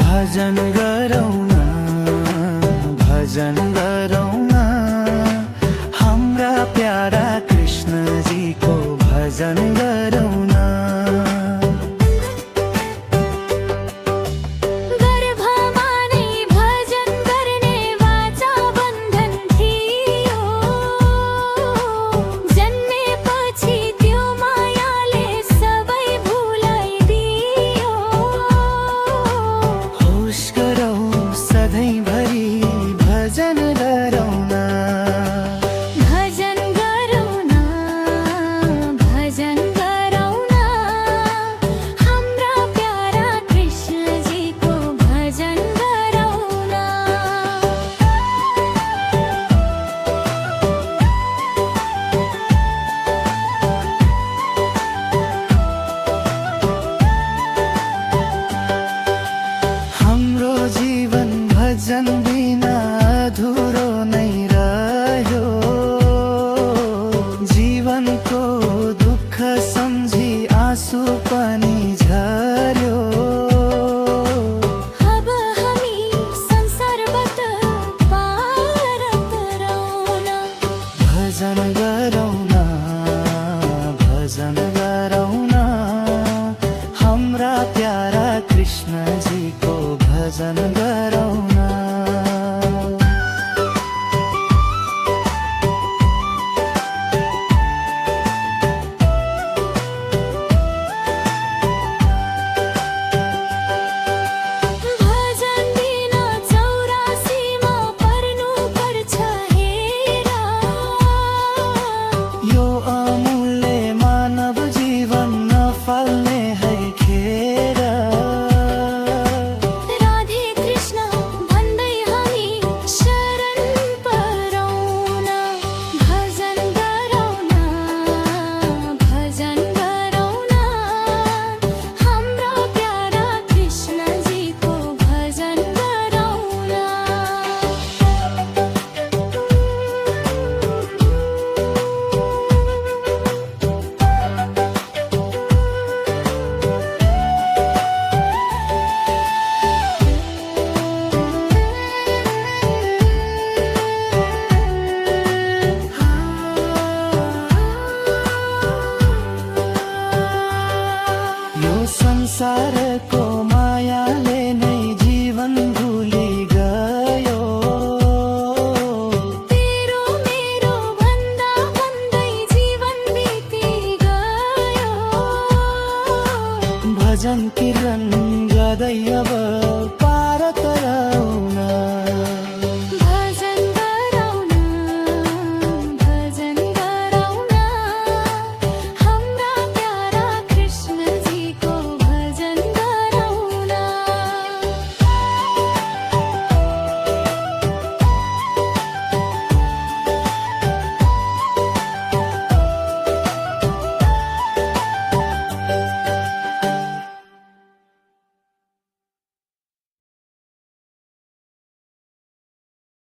भजन गरौँ न, भजन गरौँ न, हाम्रा प्यारा कृष्णजीको भजन गरौँ न। गर्भमा नै भजन गर्ने वाचा बन्धन थियो, जन्मेपछि त्यो मायाले सबै भुलाइदियो। होस गरौँ सधैँभरि भजन गरौँ न, भजन गरौँ न, भजन गरौँ न, हाम्रा प्यारा कृष्णजीको भजन गरौँ न। हाम्रो जीवन भजन बिना अधुरो नै रह्यो। जीवनको दुःख सम्झी आँसु पनि झर्यो। अब हामी संसारबाट पार तरौँ न, भजन गरौँ